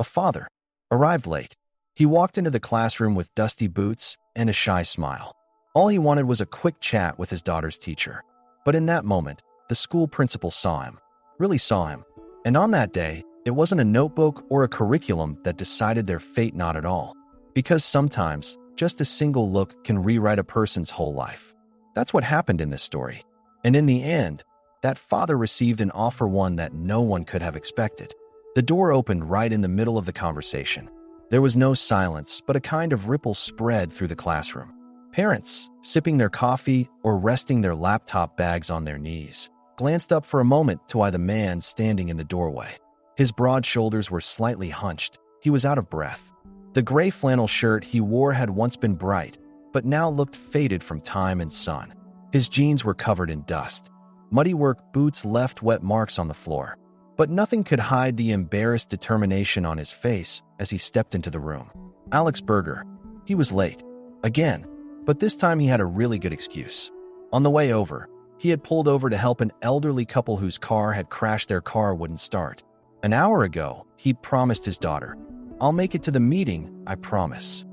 father, arrived late. He walked into the classroom with dusty boots and a shy smile. All he wanted was a quick chat with his daughter's teacher. But in that moment, the school principal saw him, really saw him. And on that day, it wasn't a notebook or a curriculum that decided their fate, not at all. Because sometimes, just a single look can rewrite a person's whole life. That's what happened in this story. And in the end, that father received an offer, one that no one could have expected. The door opened right in the middle of the conversation. There was no silence, but a kind of ripple spread through the classroom. Parents, sipping their coffee or resting their laptop bags on their knees, glanced up for a moment to eye the man standing in the doorway. His broad shoulders were slightly hunched. He was out of breath. The gray flannel shirt he wore had once been bright, but now looked faded from time and sun. His jeans were covered in dust. Muddy work boots left wet marks on the floor. But nothing could hide the embarrassed determination on his face as he stepped into the room. Alex Berger. He was late. Again. But this time he had a really good excuse. On the way over, he had pulled over to help an elderly couple whose car had crashed. Their car wouldn't start. An hour ago, he'd promised his daughter, "I'll make it to the meeting, I promise."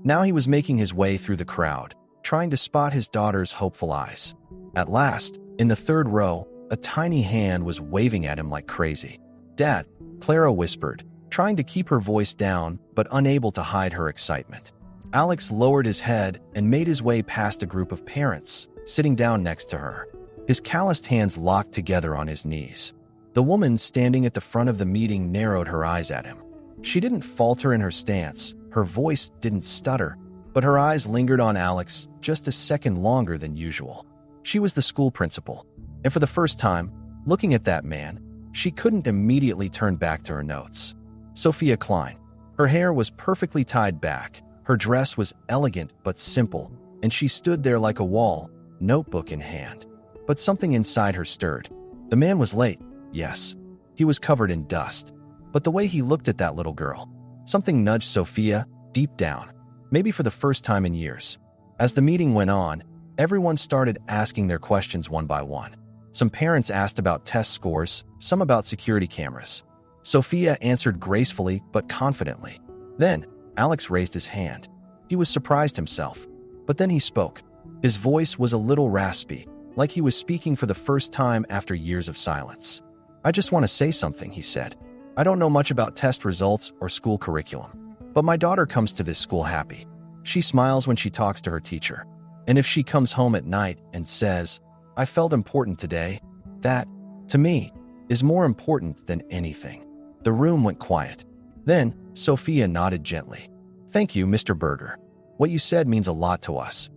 Now he was making his way through the crowd, trying to spot his daughter's hopeful eyes. At last, in the third row, a tiny hand was waving at him like crazy. "Dad," Clara whispered, trying to keep her voice down but unable to hide her excitement. Alex lowered his head and made his way past a group of parents, sitting down next to her. His calloused hands locked together on his knees. The woman standing at the front of the meeting narrowed her eyes at him. She didn't falter in her stance, her voice didn't stutter, but her eyes lingered on Alex just a second longer than usual. She was the school principal, and for the first time, looking at that man, she couldn't immediately turn back to her notes. Sophia Klein. Her hair was perfectly tied back. Her dress was elegant but simple, and she stood there like a wall, notebook in hand. But something inside her stirred. The man was late, yes. He was covered in dust. But the way he looked at that little girl, something nudged Sophia deep down, maybe for the first time in years. As the meeting went on, everyone started asking their questions one by one. Some parents asked about test scores, some about security cameras. Sophia answered gracefully but confidently. Then, Alex raised his hand. He was surprised himself. But then he spoke. His voice was a little raspy, like he was speaking for the first time after years of silence. "I just want to say something," he said. "I don't know much about test results or school curriculum. But my daughter comes to this school happy. She smiles when she talks to her teacher. And if she comes home at night and says, 'I felt important today,' that, to me, is more important than anything." The room went quiet. Then, Sophia nodded gently. "Thank you, Mr. Berger. What you said means a lot to us."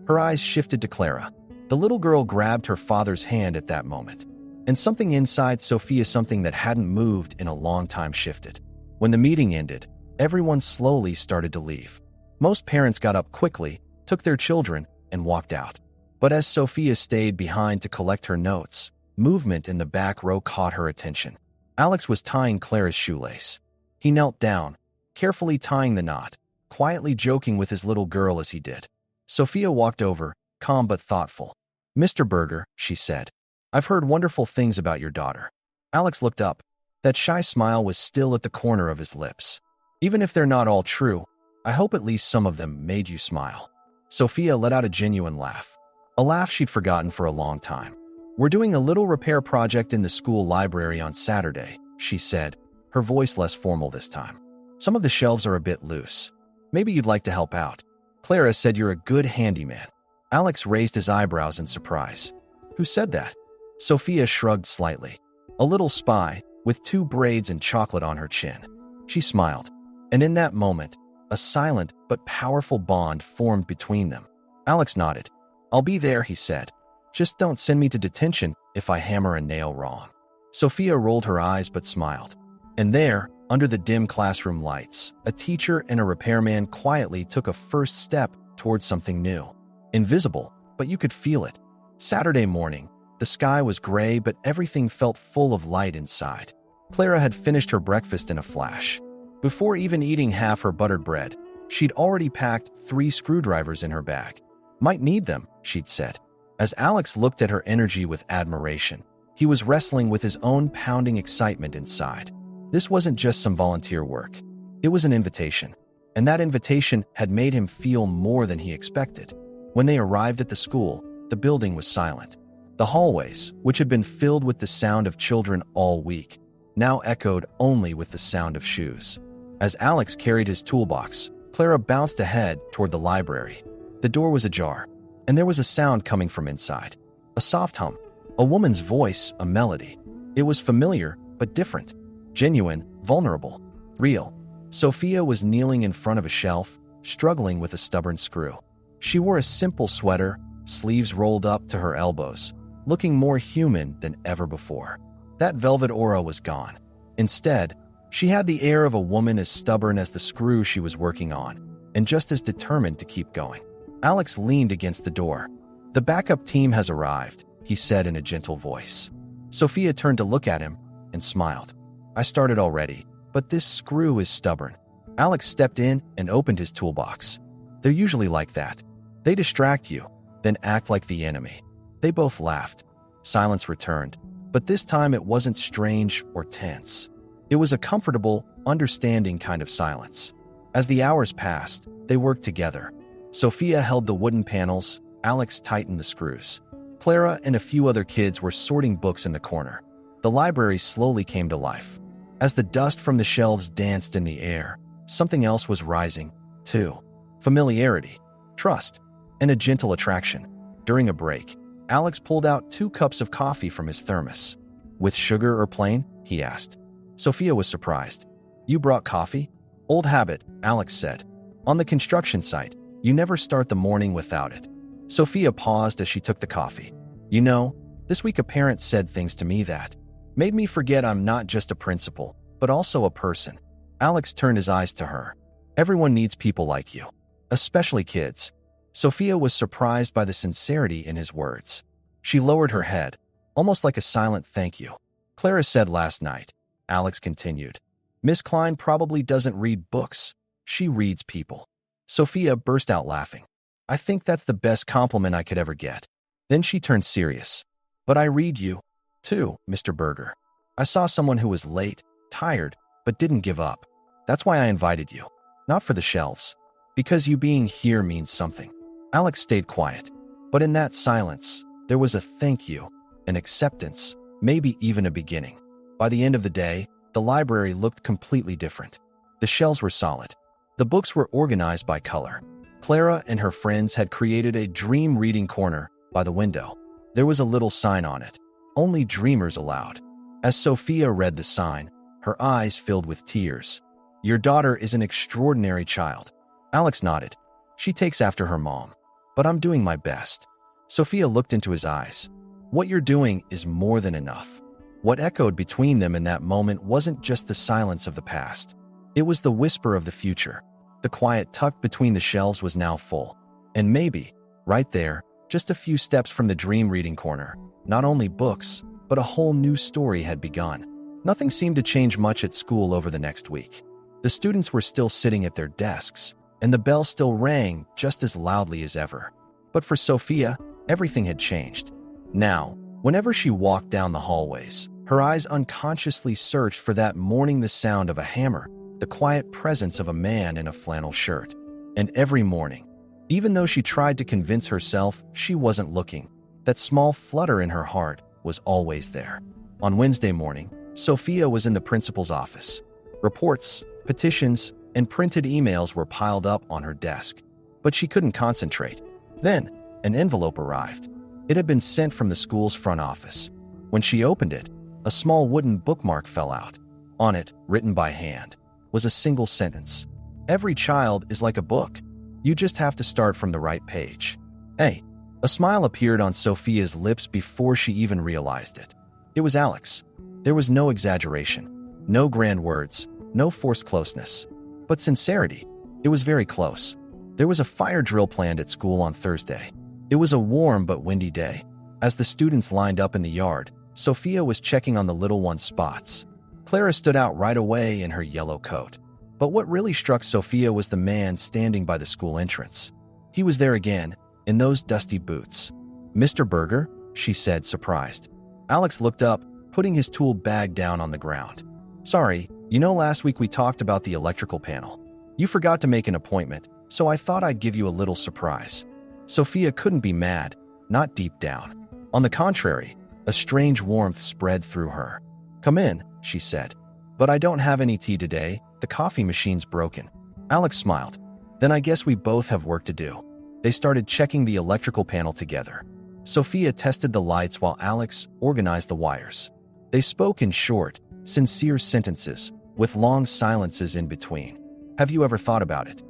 Her eyes shifted to Clara. The little girl grabbed her father's hand at that moment. And something inside Sophia, something that hadn't moved in a long time, shifted. When the meeting ended, everyone slowly started to leave. Most parents got up quickly, took their children, and walked out. But as Sophia stayed behind to collect her notes, movement in the back row caught her attention. Alex was tying Clara's shoelace. He knelt down, carefully tying the knot, quietly joking with his little girl as he did. Sophia walked over, calm but thoughtful. "Mr. Berger," she said, "I've heard wonderful things about your daughter." Alex looked up. That shy smile was still at the corner of his lips. "Even if they're not all true, I hope at least some of them made you smile." Sophia let out a genuine laugh. A laugh she'd forgotten for a long time. "We're doing a little repair project in the school library on Saturday," she said, her voice less formal this time. "Some of the shelves are a bit loose. Maybe you'd like to help out." "Clara said you're a good handyman." Alex raised his eyebrows in surprise. "Who said that?" Sophia shrugged slightly. "A little spy, with 2 braids and chocolate on her chin." She smiled. And in that moment, a silent but powerful bond formed between them. Alex nodded. "I'll be there," he said. "Just don't send me to detention if I hammer a nail wrong." Sophia rolled her eyes but smiled. And there, under the dim classroom lights, a teacher and a repairman quietly took a first step towards something new. Invisible, but you could feel it. Saturday morning, the sky was gray, but everything felt full of light inside. Clara had finished her breakfast in a flash. Before even eating half her buttered bread, she'd already packed 3 screwdrivers in her bag. "Might need them," she'd said. As Alex looked at her energy with admiration, he was wrestling with his own pounding excitement inside. This wasn't just some volunteer work. It was an invitation, and that invitation had made him feel more than he expected. When they arrived at the school, the building was silent. The hallways, which had been filled with the sound of children all week, now echoed only with the sound of shoes. As Alex carried his toolbox, Clara bounced ahead toward the library. The door was ajar, and there was a sound coming from inside. A soft hum, a woman's voice, a melody. It was familiar, but different. Genuine, vulnerable, real. Sophia was kneeling in front of a shelf, struggling with a stubborn screw. She wore a simple sweater, sleeves rolled up to her elbows, looking more human than ever before. That velvet aura was gone. Instead, she had the air of a woman as stubborn as the screw she was working on, and just as determined to keep going. Alex leaned against the door. "The backup team has arrived," he said in a gentle voice. Sophia turned to look at him and smiled. "I started already, but this screw is stubborn." Alex stepped in and opened his toolbox. "They're usually like that. They distract you, then act like the enemy." They both laughed. Silence returned, but this time it wasn't strange or tense. It was a comfortable, understanding kind of silence. As the hours passed, they worked together. Sophia held the wooden panels, Alex tightened the screws. Clara and a few other kids were sorting books in the corner. The library slowly came to life. As the dust from the shelves danced in the air, something else was rising, too. Familiarity, trust, and a gentle attraction. During a break, Alex pulled out 2 cups of coffee from his thermos. "With sugar or plain?" he asked. Sophia was surprised. "You brought coffee?" "Old habit," Alex said. "On the construction site, you never start the morning without it." Sophia paused as she took the coffee. "You know, this week a parent said things to me that made me forget I'm not just a principal, but also a person." Alex turned his eyes to her. "Everyone needs people like you, especially kids." Sophia was surprised by the sincerity in his words. She lowered her head, almost like a silent thank you. "Clara said last night," Alex continued, "Miss Klein probably doesn't read books. She reads people." Sophia burst out laughing. "I think that's the best compliment I could ever get." Then she turned serious. "But I read you, too, Mr. Berger. I saw someone who was late, tired, but didn't give up. That's why I invited you. Not for the shelves. Because you being here means something." Alex stayed quiet. But in that silence, there was a thank you, an acceptance, maybe even a beginning. By the end of the day, the library looked completely different. The shelves were solid. The books were organized by color. Clara and her friends had created a dream reading corner by the window. There was a little sign on it, "Only dreamers allowed." As Sophia read the sign, her eyes filled with tears. "Your daughter is an extraordinary child." Alex nodded. "She takes after her mom. But I'm doing my best." Sophia looked into his eyes. "What you're doing is more than enough." What echoed between them in that moment wasn't just the silence of the past. It was the whisper of the future. The quiet tucked between the shelves was now full. And maybe, right there, just a few steps from the dream reading corner, not only books, but a whole new story had begun. Nothing seemed to change much at school over the next week. The students were still sitting at their desks, and the bell still rang just as loudly as ever. But for Sophia, everything had changed. Now, whenever she walked down the hallways, her eyes unconsciously searched for that morning the sound of a hammer, the quiet presence of a man in a flannel shirt. And every morning, even though she tried to convince herself she wasn't looking, that small flutter in her heart was always there. On Wednesday morning, Sophia was in the principal's office. Reports, petitions, and printed emails were piled up on her desk. But she couldn't concentrate. Then, an envelope arrived. It had been sent from the school's front office. When she opened it, a small wooden bookmark fell out. On it, written by hand, was a single sentence. "Every child is like a book. You just have to start from the right page." Hey, a smile appeared on Sophia's lips before she even realized it. It was Alex. There was no exaggeration, no grand words, no forced closeness. But sincerity. It was very close. There was a fire drill planned at school on Thursday. It was a warm but windy day. As the students lined up in the yard, Sophia was checking on the little one's spots. Clara stood out right away in her yellow coat. But what really struck Sophia was the man standing by the school entrance. He was there again, in those dusty boots. "Mr. Berger?" she said, surprised. Alex looked up, putting his tool bag down on the ground. "Sorry, You know, last week we talked about the electrical panel. You forgot to make an appointment, so I thought I'd give you a little surprise. Sophia couldn't be mad, not deep down. On the contrary, a strange warmth spread through her. "Come in," she said. "But I don't have any tea today. The coffee machine's broken." Alex smiled. "Then I guess we both have work to do." They started checking the electrical panel together. Sophia tested the lights while Alex organized the wires. They spoke in short, sincere sentences, with long silences in between. "Have you ever thought about it?"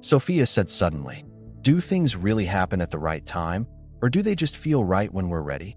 Sophia said suddenly. "Do things really happen at the right time, or do they just feel right when we're ready?"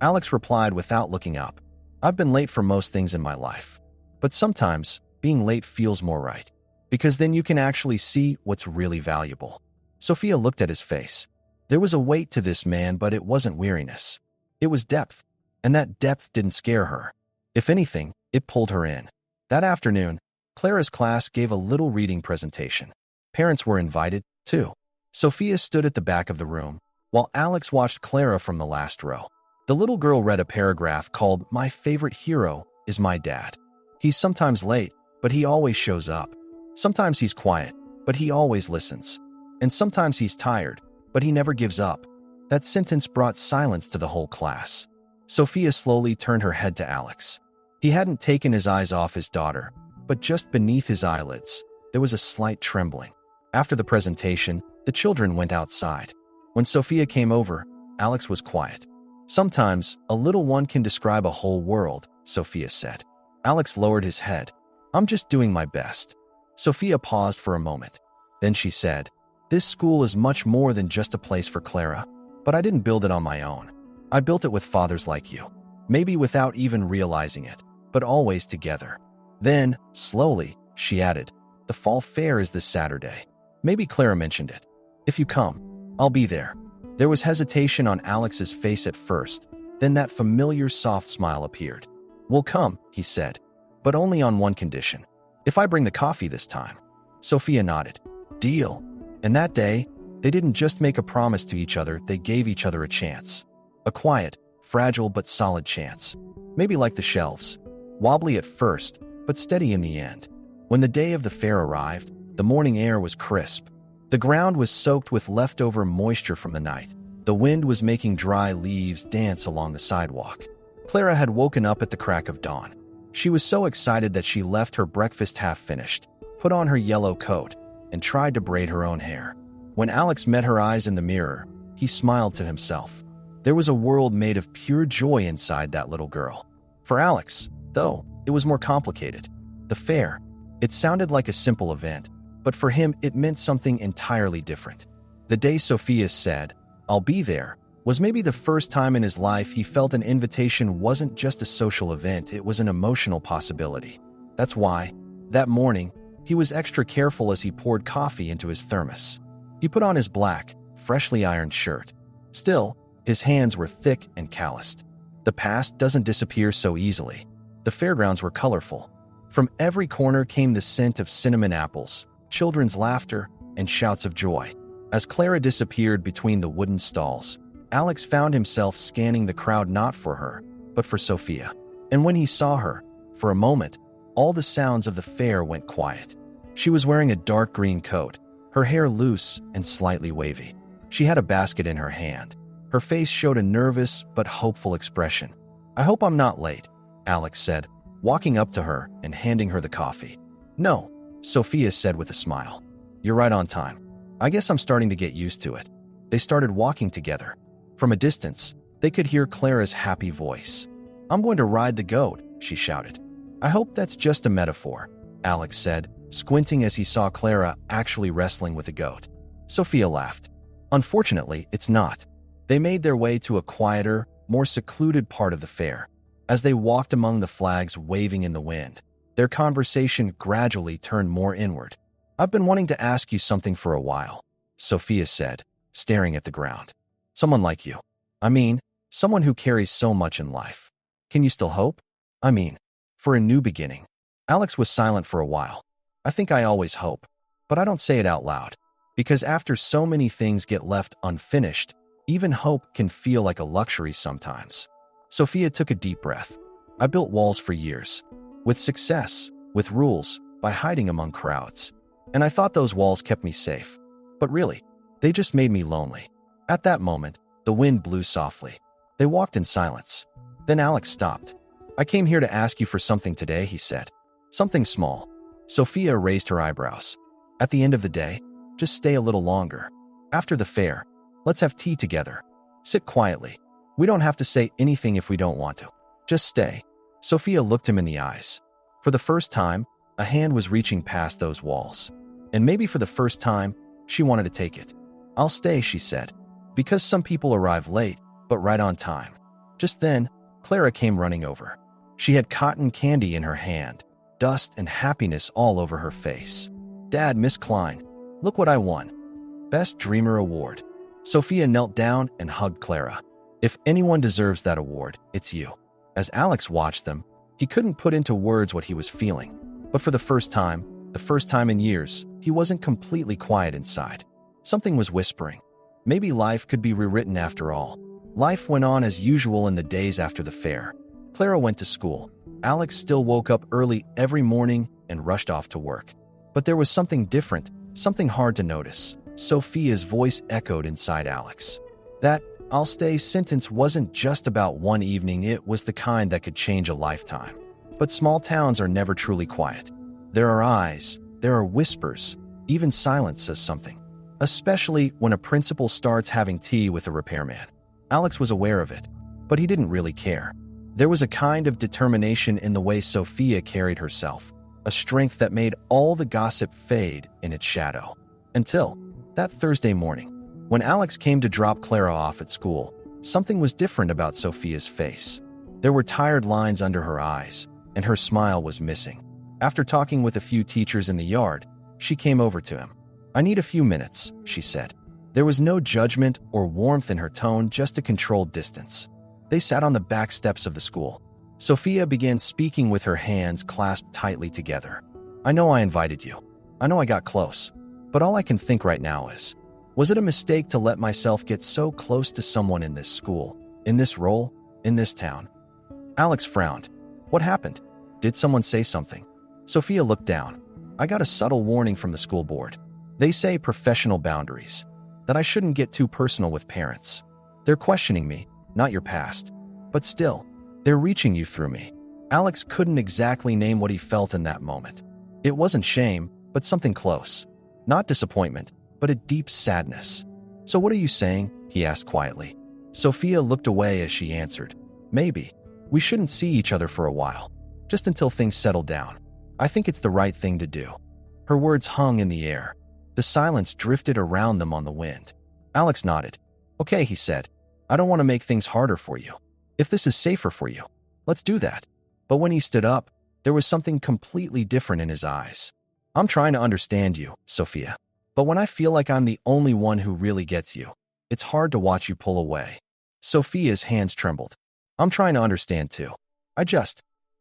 Alex replied without looking up. "I've been late for most things in my life. But sometimes, being late feels more right. Because then you can actually see what's really valuable." Sophia looked at his face. There was a weight to this man, but it wasn't weariness. It was depth. And that depth didn't scare her. If anything, it pulled her in. That afternoon, Clara's class gave a little reading presentation. Parents were invited, too. Sophia stood at the back of the room, while Alex watched Clara from the last row. The little girl read a paragraph called "My favorite hero is my dad. He's sometimes late, but he always shows up. Sometimes he's quiet, but he always listens. And sometimes he's tired, but he never gives up." That sentence brought silence to the whole class. Sophia slowly turned her head to Alex. He hadn't taken his eyes off his daughter, but just beneath his eyelids, there was a slight trembling. After the presentation, the children went outside. When Sophia came over, Alex was quiet. "Sometimes, a little one can describe a whole world," Sophia said. Alex lowered his head. "I'm just doing my best." Sophia paused for a moment. Then she said, "This school is much more than just a place for Clara, but I didn't build it on my own. I built it with fathers like you. Maybe without even realizing it, but always together." Then, slowly, she added, "The fall fair is this Saturday. Maybe Clara mentioned it. If you come, I'll be there." There was hesitation on Alex's face at first, then that familiar soft smile appeared. "We'll come," he said, "but only on one condition. If I bring the coffee this time." Sophia nodded. "Deal." And that day, they didn't just make a promise to each other, they gave each other a chance. A quiet, fragile but solid chance. Maybe like the shelves. Wobbly at first, but steady in the end. When the day of the fair arrived, the morning air was crisp. The ground was soaked with leftover moisture from the night. The wind was making dry leaves dance along the sidewalk. Clara had woken up at the crack of dawn. She was so excited that she left her breakfast half finished, put on her yellow coat, and tried to braid her own hair. When Alex met her eyes in the mirror, he smiled to himself. There was a world made of pure joy inside that little girl. For Alex, though, it was more complicated. The fair. It sounded like a simple event, but for him it meant something entirely different. The day Sophia said, "I'll be there," was maybe the first time in his life he felt an invitation wasn't just a social event, it was an emotional possibility. That's why, that morning, he was extra careful as he poured coffee into his thermos. He put on his black, freshly ironed shirt. Still, his hands were thick and calloused. The past doesn't disappear so easily. The fairgrounds were colorful. From every corner came the scent of cinnamon apples, children's laughter, and shouts of joy. As Clara disappeared between the wooden stalls, Alex found himself scanning the crowd not for her, but for Sophia. And when he saw her, for a moment, all the sounds of the fair went quiet. She was wearing a dark green coat, her hair loose and slightly wavy. She had a basket in her hand. Her face showed a nervous but hopeful expression. "I hope I'm not late," Alex said, walking up to her and handing her the coffee. "No," Sophia said with a smile. "You're right on time. I guess I'm starting to get used to it." They started walking together. From a distance, they could hear Clara's happy voice. "I'm going to ride the goat," she shouted. "I hope that's just a metaphor," Alex said, squinting as he saw Clara actually wrestling with a goat. Sophia laughed. "Unfortunately, it's not." They made their way to a quieter, more secluded part of the fair. As they walked among the flags waving in the wind, their conversation gradually turned more inward. "I've been wanting to ask you something for a while," Sophia said, staring at the ground. "Someone like you. I mean, someone who carries so much in life. Can you still hope? I mean, for a new beginning." Alex was silent for a while. "I think I always hope, but I don't say it out loud. Because after so many things get left unfinished, even hope can feel like a luxury sometimes." Sophia took a deep breath. "I built walls for years. With success, with rules, by hiding among crowds. And I thought those walls kept me safe. But really, they just made me lonely. At that moment, the wind blew softly. They walked in silence. Then Alex stopped. I came here to ask you for something today, he said. Something small. Sophia raised her eyebrows. At the end of the day, just stay a little longer. After the fair, let's have tea together. Sit quietly. We don't have to say anything if we don't want to. Just stay. Sophia looked him in the eyes. For the first time, a hand was reaching past those walls. And maybe for the first time, she wanted to take it. I'll stay, she said. Because some people arrive late, but right on time. Just then, Clara came running over. She had cotton candy in her hand, dust and happiness all over her face. Dad, Miss Klein, look what I won. Best Dreamer Award. Sophia knelt down and hugged Clara. If anyone deserves that award, it's you. As Alex watched them, he couldn't put into words what he was feeling. But for the first time in years, he wasn't completely quiet inside. Something was whispering. Maybe life could be rewritten after all. Life went on as usual in the days after the fair. Clara went to school. Alex still woke up early every morning and rushed off to work. But there was something different, something hard to notice. Sophia's voice echoed inside Alex. That "I'll stay" sentence wasn't just about one evening, it was the kind that could change a lifetime. But small towns are never truly quiet. There are eyes, there are whispers, even silence says something. Especially when a principal starts having tea with a repairman. Alex was aware of it, but he didn't really care. There was a kind of determination in the way Sophia carried herself, a strength that made all the gossip fade in its shadow. Until that Thursday morning, when Alex came to drop Clara off at school, something was different about Sophia's face. There were tired lines under her eyes, and her smile was missing. After talking with a few teachers in the yard, she came over to him. I need a few minutes, she said. There was no judgment or warmth in her tone, just a controlled distance. They sat on the back steps of the school. Sophia began speaking with her hands clasped tightly together. I know I invited you. I know I got close. But all I can think right now is, was it a mistake to let myself get so close to someone in this school, in this role, in this town? Alex frowned. What happened? Did someone say something? Sophia looked down. I got a subtle warning from the school board. They say professional boundaries, that I shouldn't get too personal with parents. They're questioning me, not your past. But still, they're reaching you through me. Alex couldn't exactly name what he felt in that moment. It wasn't shame, but something close. Not disappointment, but a deep sadness. So what are you saying? He asked quietly. Sophia looked away as she answered. Maybe. We shouldn't see each other for a while. Just until things settle down. I think it's the right thing to do. Her words hung in the air. The silence drifted around them on the wind. Alex nodded. Okay, he said. I don't want to make things harder for you. If this is safer for you, let's do that. But when he stood up, there was something completely different in his eyes. I'm trying to understand you, Sophia. But when I feel like I'm the only one who really gets you, it's hard to watch you pull away. Sophia's hands trembled. I'm trying to understand too. I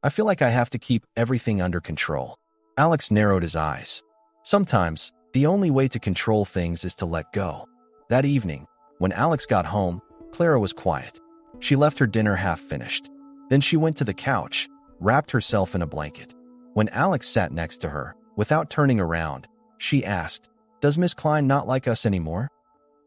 feel like I have to keep everything under control. Alex narrowed his eyes. Sometimes, the only way to control things is to let go. That evening, when Alex got home, Clara was quiet. She left her dinner half finished. Then she went to the couch, wrapped herself in a blanket. When Alex sat next to her, without turning around, she asked, Does Miss Klein not like us anymore?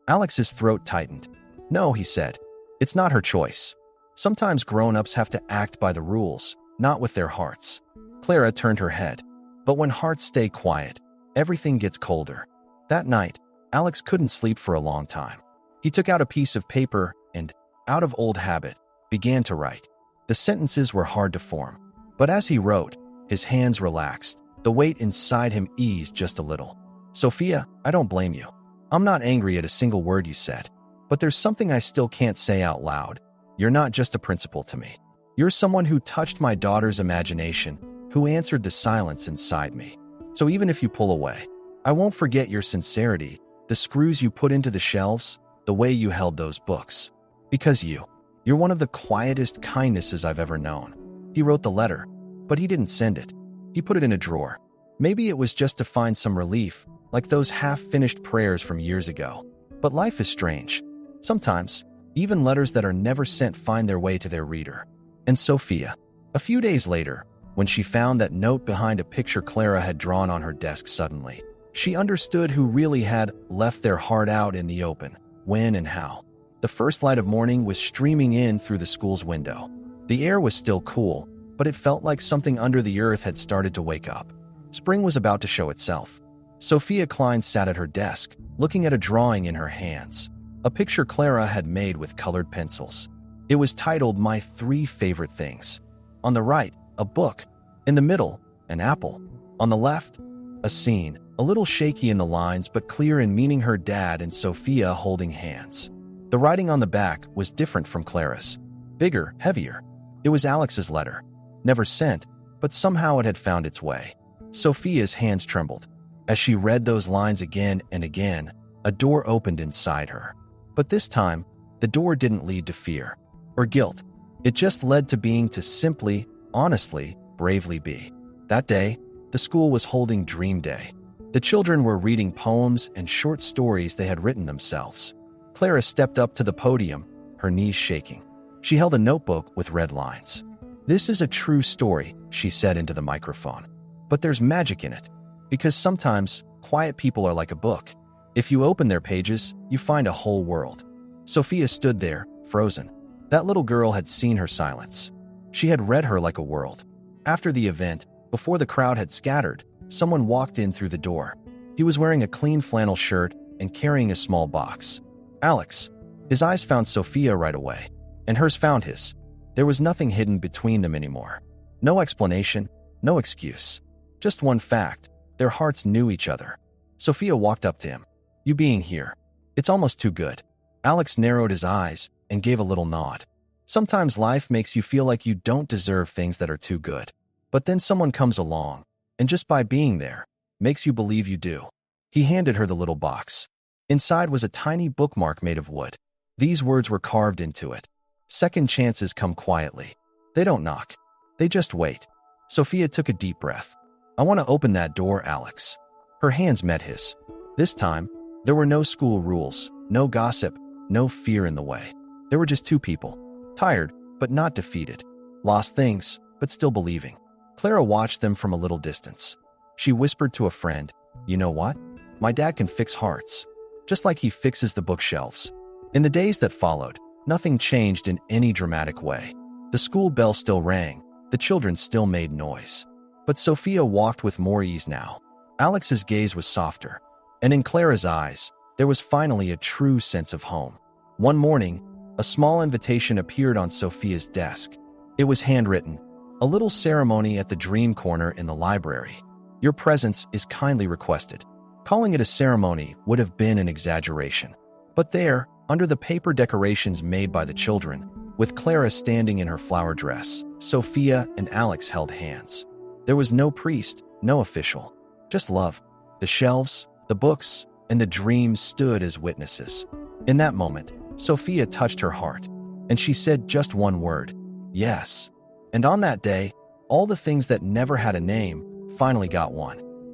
Alex's throat tightened. No, he said. It's not her choice. Sometimes grown-ups have to act by the rules, not with their hearts. Clara turned her head. But when hearts stay quiet, everything gets colder. That night, Alex couldn't sleep for a long time. He took out a piece of paper and, out of old habit, began to write. The sentences were hard to form. But as he wrote, his hands relaxed. The weight inside him eased just a little. Sophia, I don't blame you. I'm not angry at a single word you said. But there's something I still can't say out loud. You're not just a principal to me. You're someone who touched my daughter's imagination, who answered the silence inside me. So even if you pull away, I won't forget your sincerity, the screws you put into the shelves, the way you held those books. Because you're one of the quietest kindnesses I've ever known. He wrote the letter, but he didn't send it. He put it in a drawer. Maybe it was just to find some relief, like those half-finished prayers from years ago. But life is strange. Sometimes, even letters that are never sent find their way to their reader. And Sophia. A few days later, When she found that note behind a picture Clara had drawn on her desk suddenly, she understood who really had left their heart out in the open, when and how. The first light of morning was streaming in through the school's window. The air was still cool, but it felt like something under the earth had started to wake up. Spring was about to show itself. Sophia Klein sat at her desk, looking at a drawing in her hands, a picture Clara had made with colored pencils. It was titled My 3 Favorite Things. On the right, a book. In the middle, an apple. On the left, a scene, a little shaky in the lines but clear in meaning, her dad and Sophia holding hands. The writing on the back was different from Clara's. Bigger, heavier. It was Alex's letter. Never sent, but somehow it had found its way. Sophia's hands trembled. As she read those lines again and again, a door opened inside her. But this time, the door didn't lead to fear or guilt. It just led to being, to simply, honestly, bravely be. That day, the school was holding Dream Day. The children were reading poems and short stories they had written themselves. Clara stepped up to the podium, her knees shaking. She held a notebook with red lines. "This is a true story," she said into the microphone. "But there's magic in it. Because sometimes, quiet people are like a book. If you open their pages, you find a whole world." Sophia stood there, frozen. That little girl had seen her silence. She had read her like a world. After the event, before the crowd had scattered, someone walked in through the door. He was wearing a clean flannel shirt and carrying a small box. Alex. His eyes found Sophia right away, and hers found his. There was nothing hidden between them anymore. No explanation, no excuse. Just one fact. Their hearts knew each other. Sophia walked up to him. "You being here. It's almost too good." Alex narrowed his eyes and gave a little nod. Sometimes life makes you feel like you don't deserve things that are too good. But then someone comes along, and just by being there, makes you believe you do. He handed her the little box. Inside was a tiny bookmark made of wood. These words were carved into it. "Second chances come quietly. They don't knock. They just wait." Sophia took a deep breath. "I want to open that door, Alex." Her hands met his. This time, there were no school rules, no gossip, no fear in the way. There were just 2 people. Tired, but not defeated. Lost things, but still believing. Clara watched them from a little distance. She whispered to a friend, "You know what? My dad can fix hearts. Just like he fixes the bookshelves." In the days that followed, nothing changed in any dramatic way. The school bell still rang. The children still made noise. But Sophia walked with more ease now. Alex's gaze was softer. And in Clara's eyes, there was finally a true sense of home. One morning, a small invitation appeared on Sophia's desk. It was handwritten. "A little ceremony at the Dream Corner in the library. Your presence is kindly requested." Calling it a ceremony would have been an exaggeration. But there, under the paper decorations made by the children, with Clara standing in her flower dress, Sophia and Alex held hands. There was no priest, no official, just love. The shelves, the books, and the dreams stood as witnesses. In that moment, Sophia touched her heart, and she said just one word, "Yes." And on that day, all the things that never had a name finally got one.